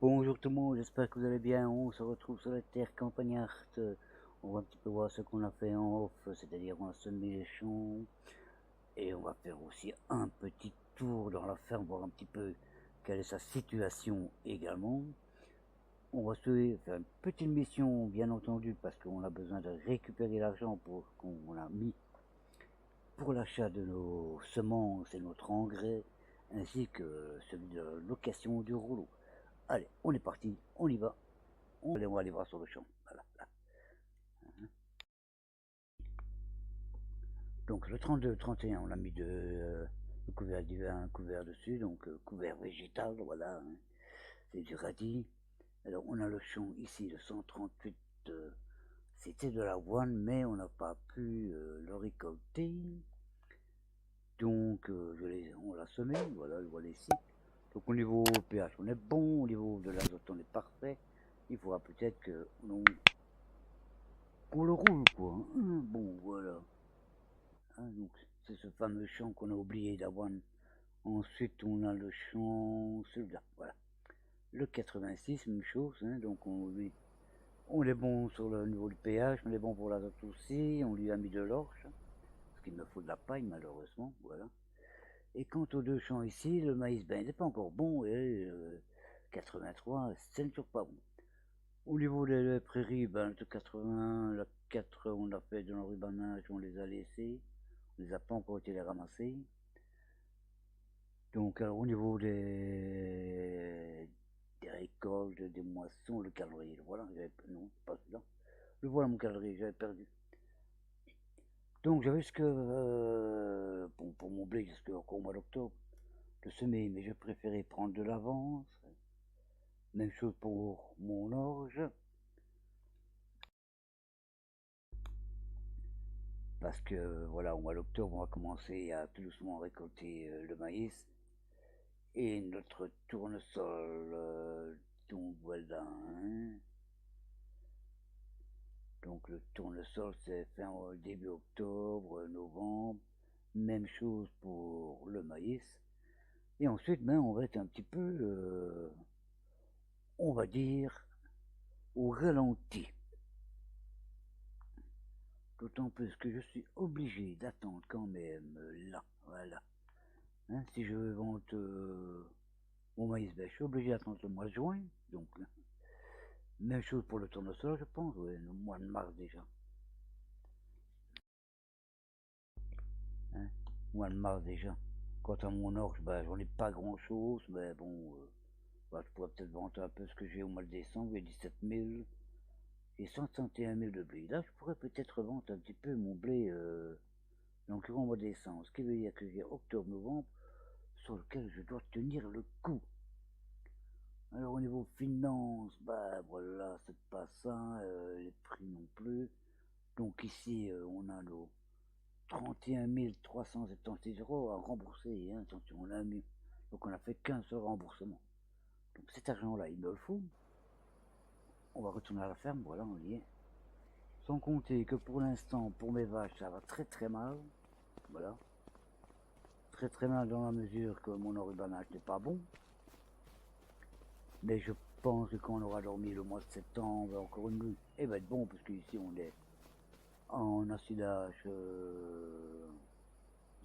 Bonjour tout le monde, j'espère que vous allez bien. On se retrouve sur la terre campagnarde. On va un petit peu voir ce qu'on a fait en off, c'est-à-dire on a semé les champs et on va faire aussi un petit tour dans la ferme, voir un petit peu quelle est sa situation également. On va se faire une petite mission, bien entendu, parce qu'on a besoin de récupérer l'argent pour qu'on a mis pour l'achat de nos semences et notre engrais, ainsi que celui de la location du rouleau. Allez, on est parti, on y va. On va aller voir sur le champ. Voilà. Donc le 32, 31, on a mis le couvert divin, un couvert dessus, donc couvert végétal, voilà. Hein. C'est du radis. Alors on a le champ ici, le 138, c'était de l'avoine, mais on n'a pas pu le récolter. Donc on l'a semé, voilà, le voilà ici. Donc au niveau pH, on est bon, au niveau de l'azote, on est parfait. Il faudra peut-être qu'on le roule, quoi. Hein. Bon, voilà. Hein, donc c'est ce fameux champ qu'on a oublié d'avoine. Ensuite, on a le champ, celui-là, voilà. Le 86, même chose, hein, donc on est bon sur le niveau du pH, on est bon pour l'azote aussi, on lui a mis de l'orge, parce qu'il me faut de la paille malheureusement, voilà. Et quant aux deux champs ici, le maïs, ben il n'est pas encore bon, et 83, c'est toujours pas bon. Au niveau des prairies, ben le 80, la 4, on a fait de l'enrubanage, on les a laissés, on les a pas encore été les ramasser. Donc, alors, au niveau des récoltes, des moissons, le calendrier, voilà, non, pas celui-là. Le voilà mon calendrier, j'avais perdu. Donc, j'avais ce que, bon, pour mon blé, jusqu'au mois d'octobre, de semer, mais je préférais prendre de l'avance. Même chose pour mon orge, parce que, voilà, au mois d'octobre, on va commencer à tout doucement récolter le maïs et notre tournesol. Donc, voilà, hein. Donc le tournesol, c'est fin début octobre, novembre. Même chose pour le maïs. Et ensuite, ben, on va être un petit peu, on va dire, au ralenti. D'autant plus que je suis obligé d'attendre quand même là. Voilà. Hein, si je veux vendre mon maïs, ben, je suis obligé d'attendre le mois de juin. Donc, même chose pour le tournesol, je pense, ouais, le mois de mars déjà. Hein, mois de mars déjà. Quant à mon orge, ben, j'en ai pas grand chose, mais bon, bah, je pourrais peut-être vendre un peu ce que j'ai au mois de décembre, il y a 17 000 et 131 000 de blé. Là, je pourrais peut-être vendre un petit peu mon blé donc au mois de décembre, ce qui veut dire que j'ai octobre-novembre sur lequel je dois tenir le coup. Alors au niveau finance, bah voilà, c'est pas ça, les prix non plus. Donc ici, on a nos 31 376 euros à rembourser, hein, attention, on a mis. Donc on a fait qu'un seul remboursement. Donc cet argent-là, il me le faut. On va retourner à la ferme, voilà, on y est. Sans compter que pour l'instant, pour mes vaches, ça va très très mal. Voilà. Très très mal dans la mesure que mon enrubanage n'est pas bon. Mais je pense que quand on aura dormi le mois de septembre, encore une nuit, il va être bon, parce qu'ici on est en ensilage.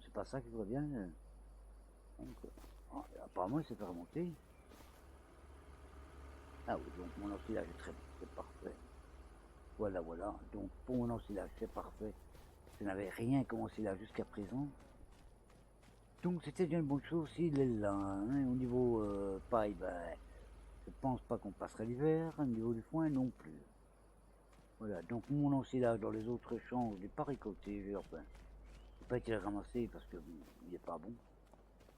C'est pas ça qui va bien. Donc, apparemment, il s'est fait remonter. Ah oui, donc mon ensilage est très bon, c'est parfait. Voilà, voilà. Donc pour mon ensilage, c'est parfait. Je n'avais rien comme ensilage jusqu'à présent. Donc c'était bien une bonne chose s'il est là. Hein. Au niveau paille, ben, je pense pas qu'on passerait l'hiver. Au niveau du foin, non plus. Voilà, donc mon ensilage dans les autres champs, je l'ai pas récolté. Enfin, je n'ai pas été le ramasser parce que il est pas bon, de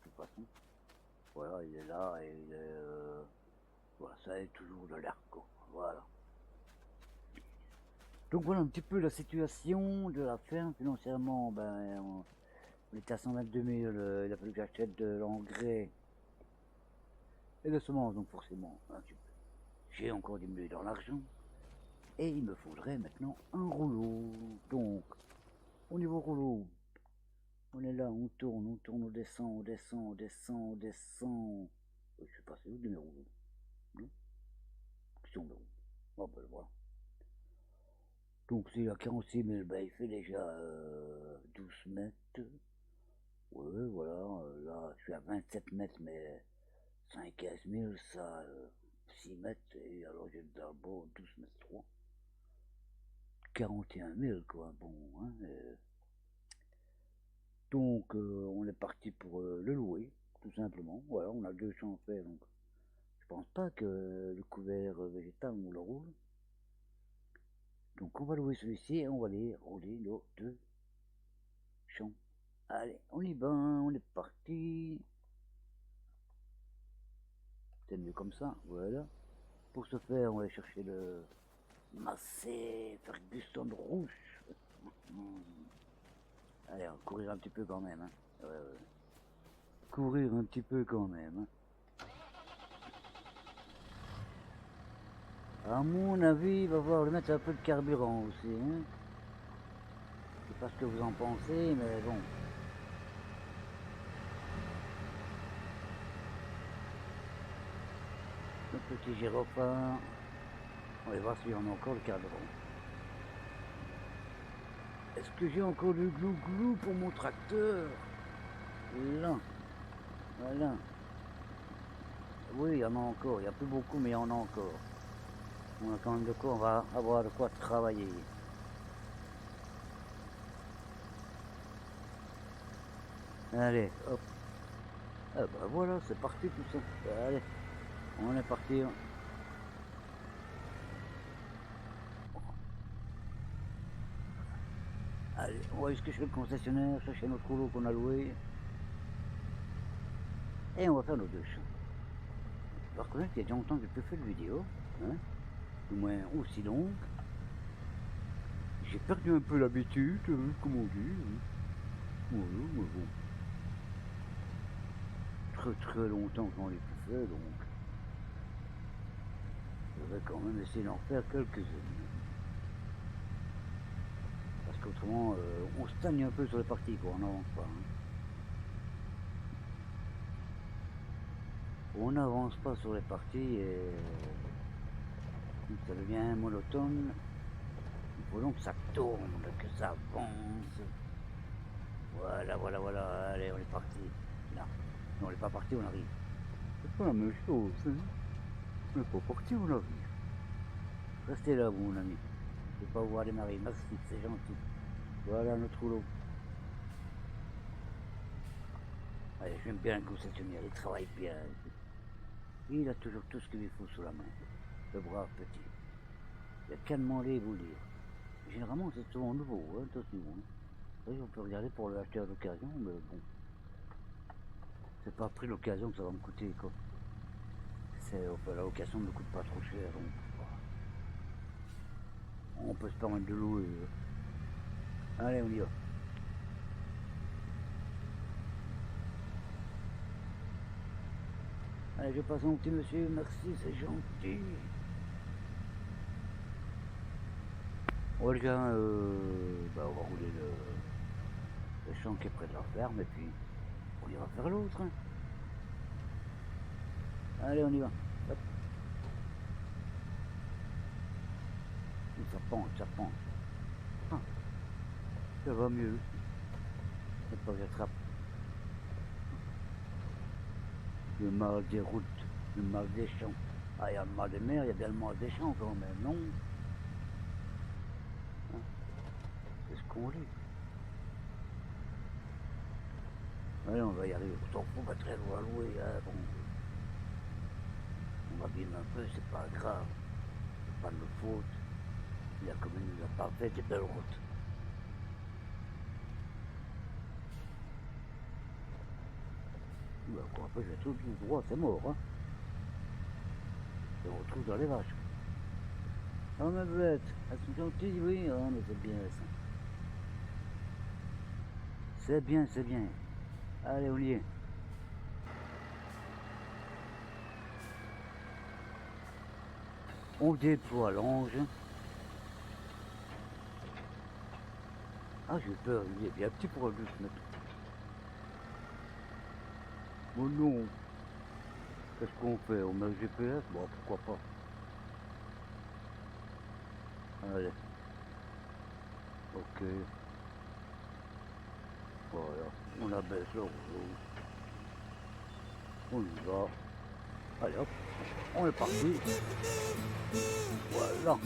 toute façon. Voilà, il est là et il est, voilà, ça est toujours de l'air, quoi. Voilà. Donc voilà un petit peu la situation de la ferme. Financièrement, ben, on était à 122 000, il a fallu que j'achète de l'engrais et de semences, donc forcément, un petit peu. J'ai encore diminué dans l'argent. Et il me faudrait maintenant un rouleau. Donc, au niveau rouleau, on est là, on tourne, on descend. Je sais pas, c'est où de mes rouleaux? Non. construction. Donc, bon, ben, voilà. Donc s'il a 46 000, ben, il fait déjà 12 mètres. Ouais, voilà, là je suis à 27 mètres, mais 115 000, ça 6 mètres, et alors j'ai dans le bord 12 mètres 3. 41 000, quoi, bon, hein. Donc on est parti pour le louer, tout simplement. Voilà, on a 2 champs à faire, donc je pense pas que le couvert végétal on le roule. Donc on va louer celui-ci et on va aller rouler nos 2 champs. Allez, on y va, on est parti. C'est mieux comme ça, voilà. Pour ce faire, on va aller chercher le Massey Ferguson rouge. Allez, on va courir un petit peu quand même. Hein. Ouais. Courir un petit peu quand même. Hein. À mon avis, il va falloir lui mettre un peu de carburant aussi. Hein. Je sais pas ce que vous en pensez, mais bon. Le petit gyrophare. On va voir si on a encore le carburant. Est-ce que j'ai encore du glou-glou pour mon tracteur? Là. Voilà. Oui, il y en a encore. Il n'y a plus beaucoup, mais il y en a encore. On a quand même de quoi, on va avoir de quoi travailler. Allez, hop. Ah bah voilà, c'est parti tout ça. Allez, on est parti. Allez, on va jusqu'à chez le concessionnaire, chercher notre rouleau qu'on a loué. Et on va faire nos 2 champs. Je dois reconnaître qu'il y a déjà longtemps que j'ai plus fait de vidéo. Hein, du moins aussi longue. J'ai perdu un peu l'habitude, comme on dit. Voilà, mais bon. Très longtemps qu'on l'ai plus fait, donc je vais quand même essayer d'en faire quelques-unes. Parce qu'autrement, on stagne un peu sur les parties, quoi, on n'avance pas. Hein. On n'avance pas sur les parties et ça devient monotone. Il faut donc que ça tourne, que ça avance. Voilà. Allez, on est parti. Là. Non, on n'est pas parti, on arrive. C'est pas la même chose. Hein. On n'est pas parti, on arrive. Restez là, mon ami. Je ne vais pas vous voir démarrer. Merci, c'est gentil. Voilà notre rouleau. Allez, j'aime bien le concessionnaire, il travaille bien. Il a toujours tout ce qu'il lui faut sous la main. Le brave petit. Il n'y a qu'à demander et vous le dire. Généralement, c'est souvent nouveau, hein, attention. Hein. Oui, on peut regarder pour l'acheter à l'occasion, mais bon. C'est pas prix l'occasion que ça va me coûter, quoi. La location ne me coûte pas trop cher, donc on peut se permettre de louer. Allez, on y va. Allez, je passe mon petit monsieur, merci, c'est gentil. On va déjà, on va rouler le champ qui est près de la ferme, et puis on ira faire l'autre. Hein. Allez, on y va. Hop. Ça penche. Ah, ça va mieux. C'est pas que j'attrape. Le mal des routes, le mal des champs. Ah, il y a le mal des mers, il y a bien le mal des champs quand même, non? Hein, c'est ce qu'on dit. Allez, on va y arriver. On s'en fout pas très loin à louer. Hein, bon. On m'abîme un peu, c'est pas grave. C'est pas de notre faute. La commune nous a pas fait des belles routes. Bah, quoi, après, je vais tout droit, c'est mort. Hein. Et on retrouve dans les vaches. Ah, ma bête, elles sont gentilles, oui. Ah, mais c'est bien ça. C'est bien. Allez, on y est. On déploie l'ange. Ah, j'ai peur, il est bien petit pour un 12 mètres. Oh non. Qu'est-ce qu'on fait? On met le GPS? Bon, pourquoi pas. Allez. Ok. Voilà. On abaisse le rouleau. On y va. Allez hop. On est parti. Voilà.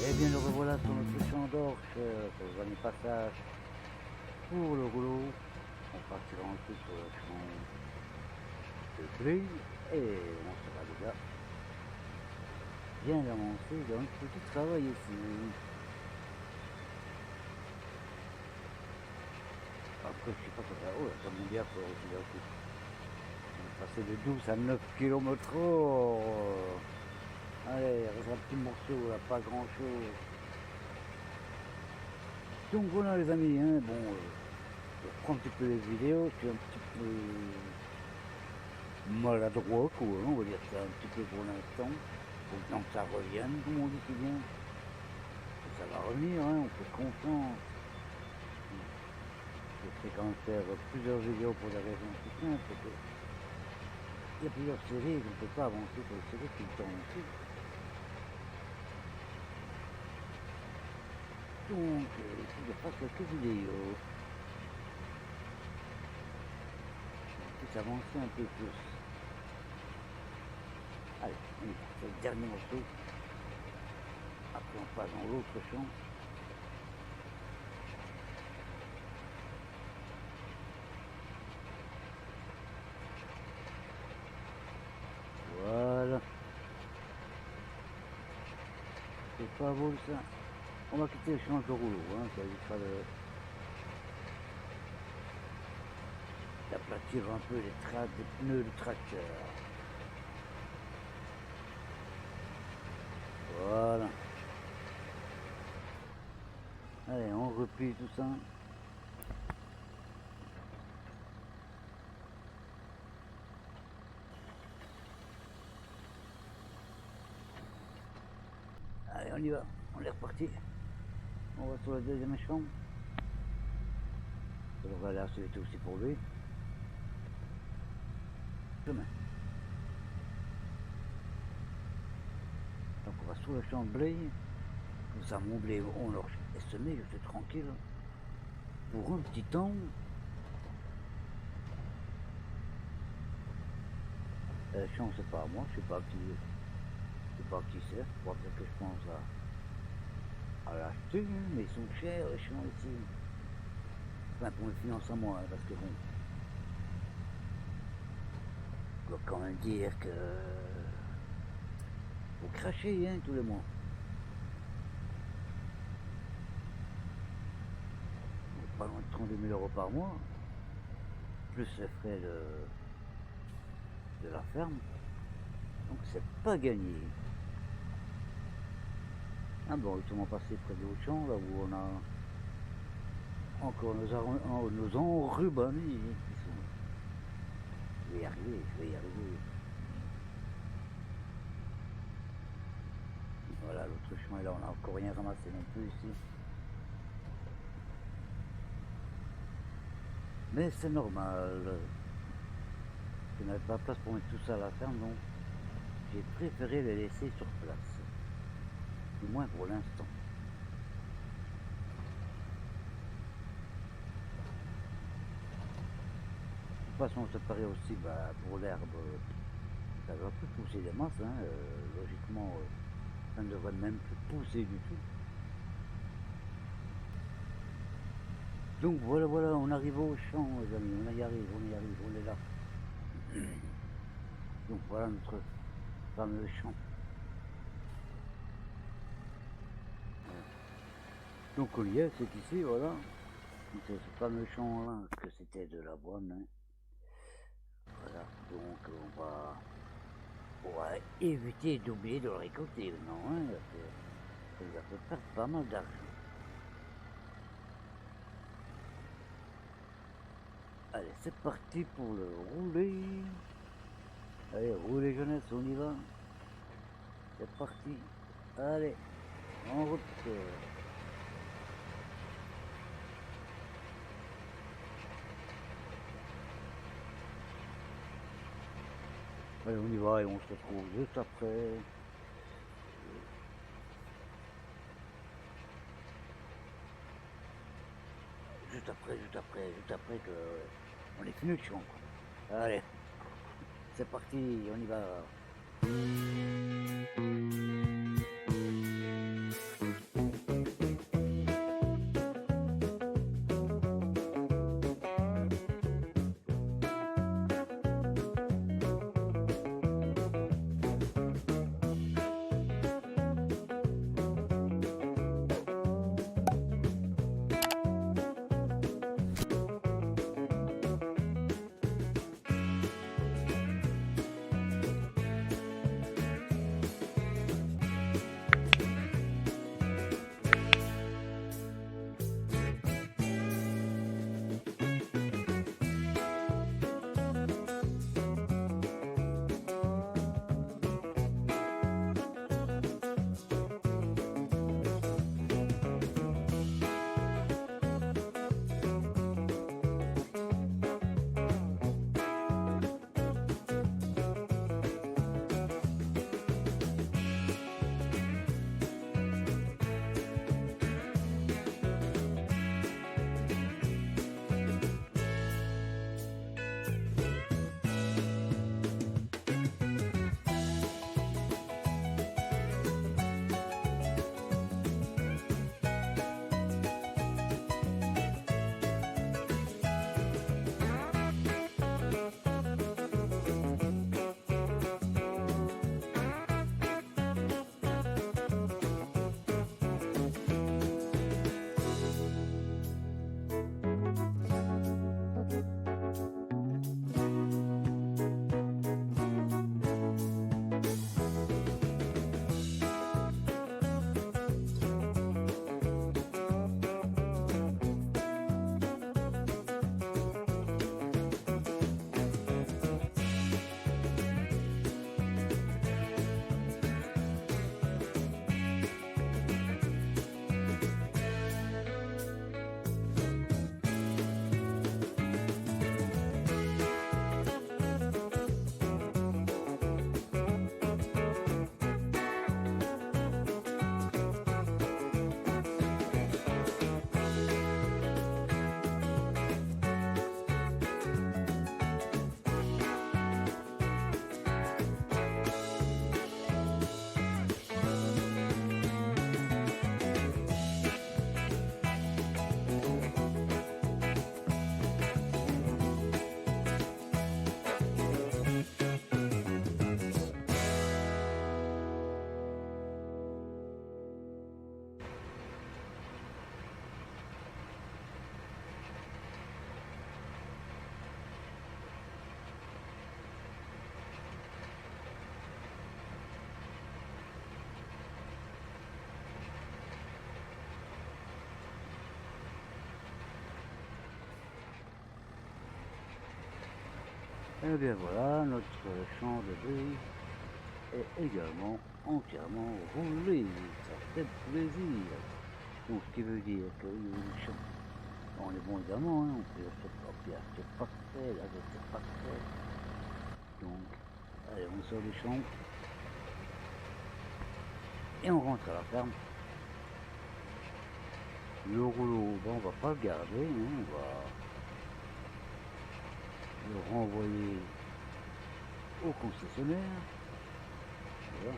Et bien le revoilà sur notre champ d'orge, pour le dernier passage pour le rouleau. On partira ensuite sur le champ de blé et on sera déjà bien avancé dans le petit travail ici. Après je sais pas quoi faire. Oh là, ça monte bien pour aussi d'un coup. On est passé de 12 à 9 km/h. Allez, il reste un petit morceau là, pas grand chose. Donc voilà les amis, hein, bon, je reprends un petit peu les vidéos, je suis un petit peu maladroit, quoi, hein, on va dire ça un petit peu pour l'instant. Faut que ça revienne, comme on dit si bien. Ça va revenir, hein, on fait confiance. Je sais quand même faire plusieurs vidéos pour des raisons tout simples, parce que il y a plusieurs séries, je ne peux pas avancer sur les séries tout le temps aussi. Donc, il y a pas quelques vidéos. On peut avancer un peu plus. Allez, on fait le dernier morceau. Après on passe dans l'autre champ. Voilà. C'est pas beau ça. On va quitter le champ de rouleau, hein, ça évitera d'aplatir un peu les traces des pneus du tracteur. Voilà. Allez, on replie tout ça. on y va, on est reparti. On va sur la deuxième chambre. Ça devrait aller assez vite aussi pour lui. Demain. Donc on va sur le champ de blé. Comme ça, mon blé, on l'a semé, je suis tranquille. Pour un petit temps. Le champ, c'est pas à moi, je sais pas qui c'est. Peut-être que je pense à l'acheter, mais ils sont chers les champs ici. Enfin, pour mes finances à moi, hein, parce que bon, je dois quand même dire que faut cracher hein, tous les mois. Donc, pas loin de 32 000 € par mois, plus les frais de la ferme. Donc c'est pas gagné. Ah bon, justement passé près de Auchan, là où on a encore nos enrubannés qui sont. Je vais y arriver, je vais y arriver. Voilà, l'autre chemin là, on n'a encore rien ramassé non plus ici. Mais c'est normal. Je n'avais pas la place pour mettre tout ça à la ferme, donc j'ai préféré les laisser sur place. Du moins pour l'instant. De toute façon, ça paraît aussi pour l'herbe, ça ne va plus pousser des masses. Hein, logiquement, ça ne devrait même plus pousser du tout. Donc voilà, on arrive au champ, les amis, on y arrive, on est là. Donc voilà notre fameux champ. Donc on y est, c'est ici, voilà. C'est ce fameux champ là que c'était de l'avoine. Hein. Voilà, donc on va éviter d'oublier de le récolter maintenant. Hein. Ça nous a fait perdre pas mal d'argent. Allez, c'est parti pour le rouler. Allez, rouler jeunesse, on y va. C'est parti. Allez, en route. Allez, on y va et on se retrouve juste après. Juste après que on est fini le champ. Allez, c'est parti, on y va. Et bien voilà, notre champ de blé est également entièrement roulé. Ça fait plaisir. Donc ce qui veut dire que le champ, on est bon également, hein, on peut dire c'est parfait, là c'est parfait. Donc, allez, on sort du champ et on rentre à la ferme. Le rouleau, ben, on va pas le garder, hein, on va le renvoyer au concessionnaire. Voilà.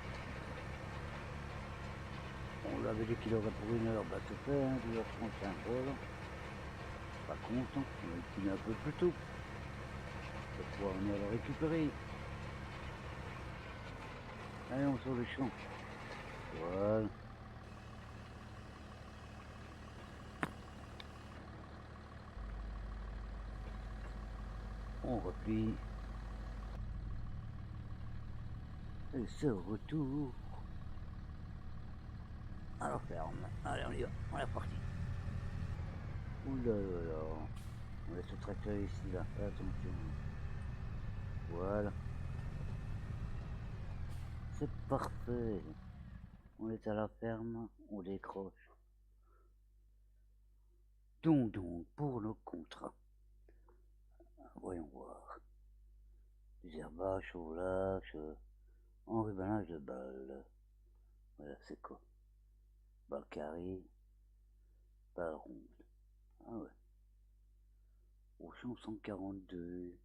On l'avait dit qu'il aurait pour 1 heure, bah c'est fait, hein, 2h35, voilà. Pas content, on va le finir un peu plus tôt pour pouvoir venir le récupérer. Allez, on sort le champ. Voilà. On replie. Et c'est retour à la ferme. Allez, on y va, on est reparti. Oula là là. On laisse le tracteur ici, là. Attention. Voilà. C'est parfait. On est à la ferme, on décroche. Donc, pour nos contrats. Voyons voir. Désherbage, chauvelage, enrubanage de balles. Voilà, c'est quoi? Balle carrée, balle ronde. Ah ouais. Au champ 142.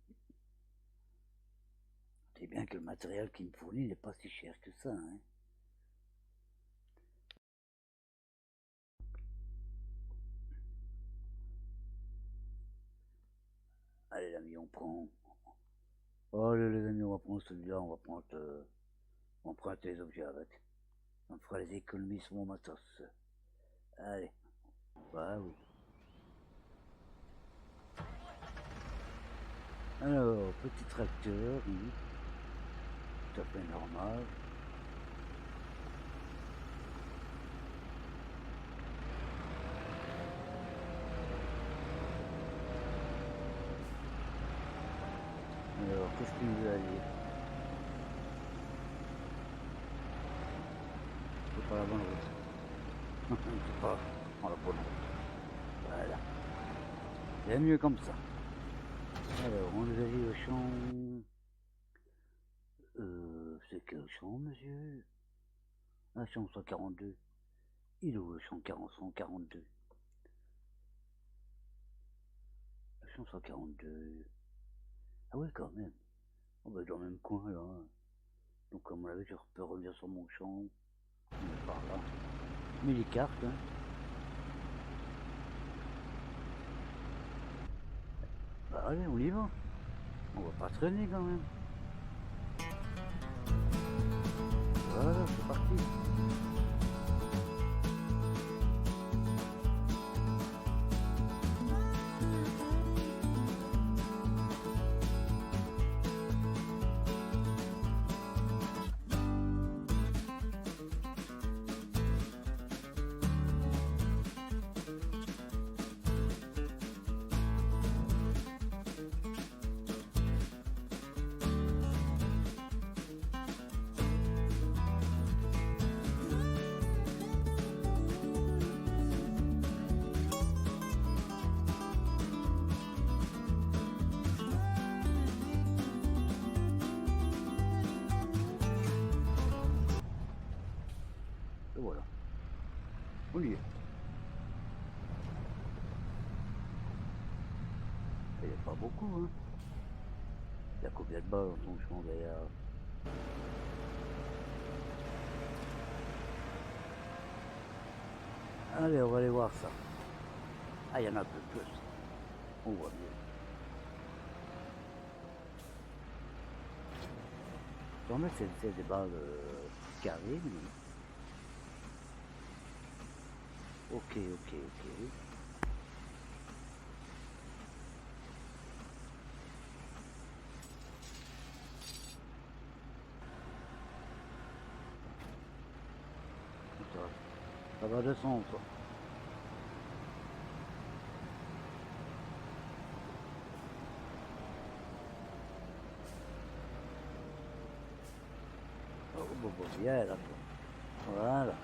C'est bien que le matériel qu'il me fournit n'est pas si cher que ça, hein. Allez l'ami, on prend. Allez les amis, on va prendre celui-là, on va prendre emprunter les objets avec. On fera les économies sur mon matos. Allez. Bah oui. Alors, petit tracteur, oui. Tout à fait normal. Alors, qu'est-ce qu'il nous a dit? C'est pas la bonne route. C'est pas dans la bonne route. Voilà. C'est mieux comme ça. Alors, on nous a dit le champ... c'est quel champ, monsieur? Ah, champ 142. Il est où le champ 142? Le champ 142. Ah ouais, quand même. On va être dans le même coin, là. Donc, comme on l'avait, je peux revenir sur mon champ. On est par là. Mais les cartes, hein. Bah allez, on y va. On va pas traîner quand même. Voilà, c'est parti. Et voilà. On y est. Il n'y a pas beaucoup, hein. Il y a combien de balles dans ton champ d'ailleurs? Allez, on va aller voir ça. Ah, il y en a un peu plus. On voit mieux. J'en mets, c'est des balles carrées, mais... Ok. Ça va descendre, quoi. Viens là, toi. Voilà.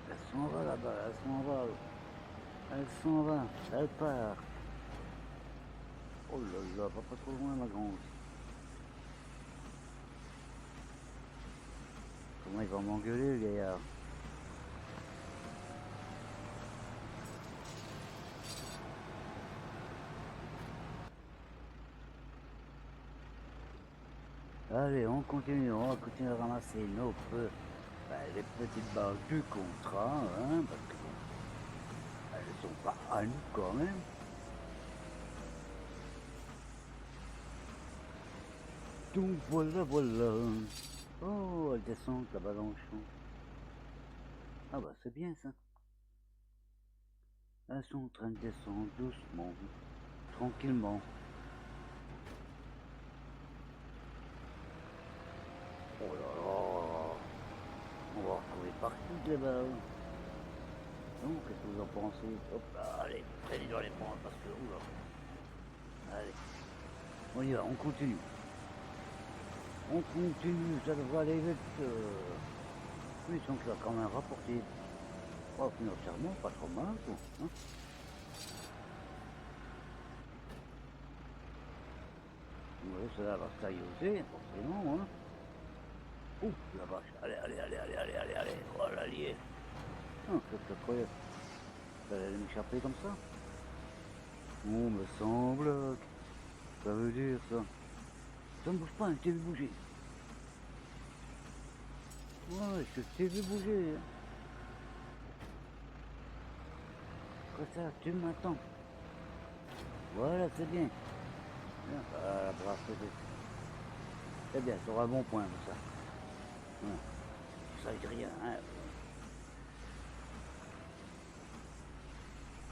Elle s'en va là-bas, elle s'en va. Elle s'en va, elle part. Oh là là, va pas trop loin ma grande. Comment il va m'engueuler le gaillard? Allez, on continue à ramasser les petites barres du contrat, hein, parce que bon, elles ne sont pas à nous quand même. Donc voilà, voilà. Oh, elle descend là-bas dans le champ. Ah bah c'est bien ça. Elles sont en train de descendre doucement, tranquillement. Oh là là, on va retrouver partout là-bas. Donc, qu'est-ce que vous en pensez? Hop là, allez, prenez dans les bras parce que, oula. Allez, on y va, on continue. On continue, ça devrait aller vite. Oui, donc il va quand même rapporter, oh, financièrement, pas trop mal, quoi. Hein. Oui, cela va se tailler forcément, hein. Ouh, la vache, allez, oh là, lié. Ah, c'est incroyable. Ça allait m'échapper comme ça. On me semble, ça veut dire ça. Ça ne bouge pas, je t'ai vu bouger. Ouais, je t'ai vu bouger. Comme ça, tu m'attends. Voilà, c'est bien. Voilà, bravo, c'est bien, ça aura un bon point, ça. Ouais. Ça ne dit rien, hein.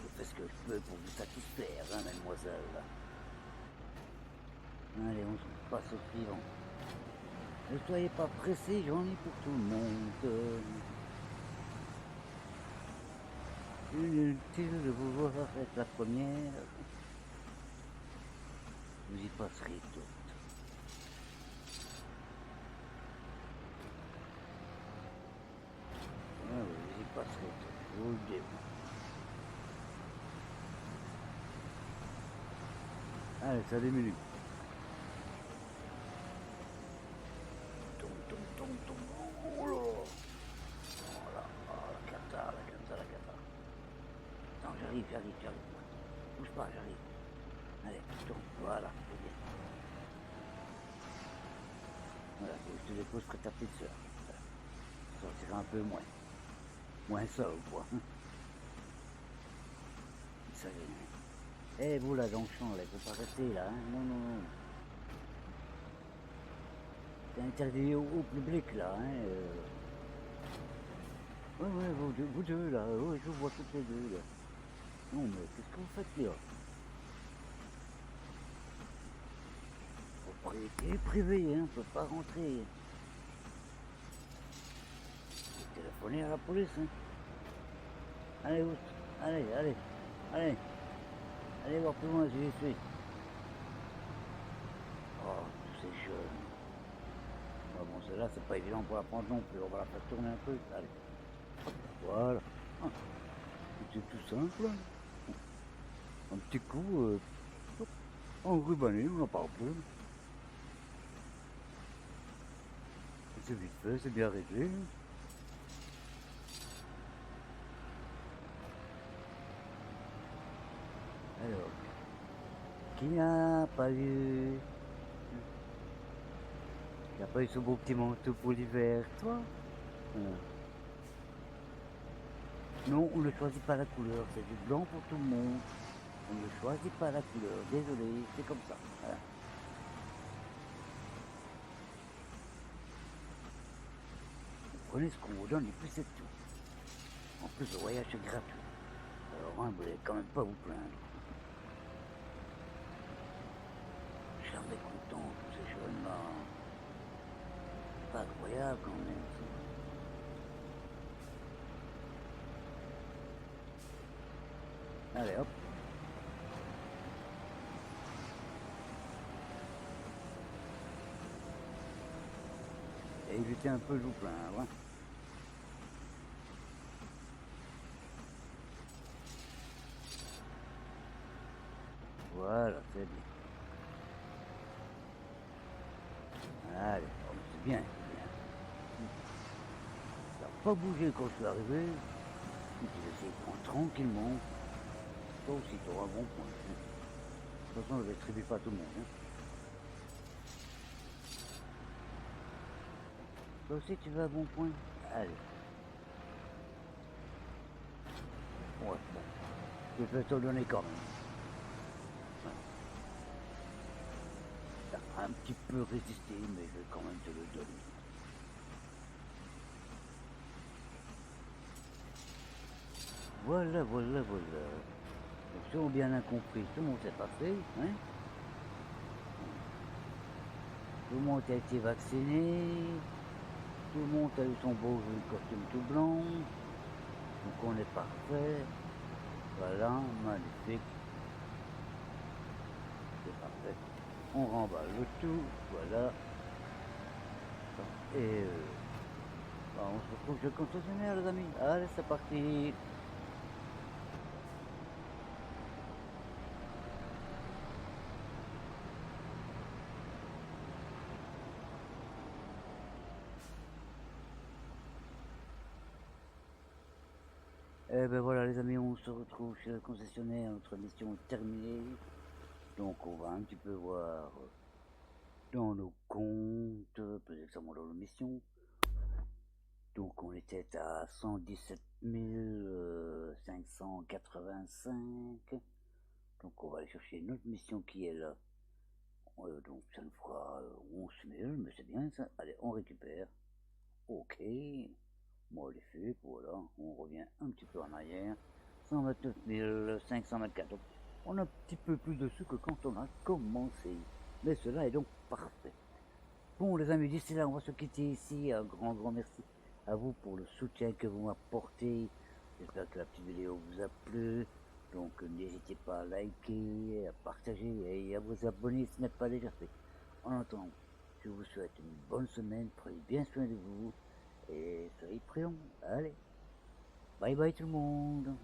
Je fais ce que je peux pour vous satisfaire, hein, mademoiselle. Allez, on se passe au suivant. Ne soyez pas pressés, j'en ai pour tout le monde. Inutile de vous voir être la première. Vous y passerez toutes. Ah oui, vous y passerez toutes, je vous le dis. Allez, ça diminue. Oh là. Voilà, oh, la cata. Non, j'arrive. Bouge pas, j'arrive. Allez, tourne, voilà, c'est bien. Voilà, je te dépose que ta petite soeur. Ça sortira un peu moins ça ou quoi. Ça vient. Eh, vous là dans le champ, là, il faut pas rester là, hein. Non. C'est interdit au public là, hein. Ouais, vous deux là, ouais, je vous vois toutes les deux là. Non mais qu'est-ce que vous faites là? Propriété privée, hein, on peut pas rentrer. Vous téléphonez à la police, hein. Allez, allez voir plus loin si j'y suis. Oh, tous ces jeunes. Ah bon, celle-là, c'est pas évident pour la prendre non plus, on va la faire tourner un peu, allez. Hop, voilà. Ah, c'est tout simple. Un petit coup, enrubanné, on n'en parle plus. C'est vite fait, c'est bien réglé. Alors, qui n'a pas eu ce beau petit manteau pour l'hiver, toi? Non, on ne choisit pas la couleur, c'est du blanc pour tout le monde. On ne choisit pas la couleur, désolé, c'est comme ça. Voilà. Vous prenez ce qu'on vous donne et puis c'est tout. En plus, le voyage est gratuit. Alors, hein, vous n'allez quand même pas vous plaindre. pas incroyable quand même. Allez hop. Et éviter un peu le joue plein, hein. Voilà, c'est bien. Allez, oh, c'est bien, c'est bien. Ça n'a pas bougé quand je suis arrivé. Tu essaies de prendre tranquillement. Toi aussi, tu auras un bon point. De toute façon, je ne distribue pas tout le monde. Hein. Toi aussi, tu veux un bon point? Allez. Ouais, bon. Je vais te le donner quand même. T'as un petit peu résisté, mais je vais quand même te le donner. Voilà, voilà, voilà. Donc, si on bien a compris, tout le monde s'est passé, hein? Tout le monde a été vacciné, tout le monde a eu son beau costume tout blanc, donc on est parfait. Voilà, magnifique. C'est parfait. On remballe le tout, voilà. Et on se retrouve chez le concessionnaire, les amis. Allez, c'est parti. Et ben voilà les amis, on se retrouve chez le concessionnaire, notre mission est terminée. Donc on va un petit peu voir dans nos comptes, plus exactement dans nos missions. Donc on était à 117 585. Donc on va aller chercher une autre mission qui est là. Donc ça nous fera 11 000, mais c'est bien ça. Allez, on récupère. Ok. Moi les fait, voilà. On revient un petit peu en arrière. 129 524. Donc on a un petit peu plus dessus que quand on a commencé. Mais cela est donc parfait. Bon les amis, d'ici là, on va se quitter ici. Un grand merci à vous pour le soutien que vous m'apportez. J'espère que la petite vidéo vous a plu. Donc n'hésitez pas à liker, à partager et à vous abonner si ce n'est pas déjà fait. En attendant, je vous souhaite une bonne semaine. Prenez bien soin de vous et soyez prudents. Allez, bye bye tout le monde.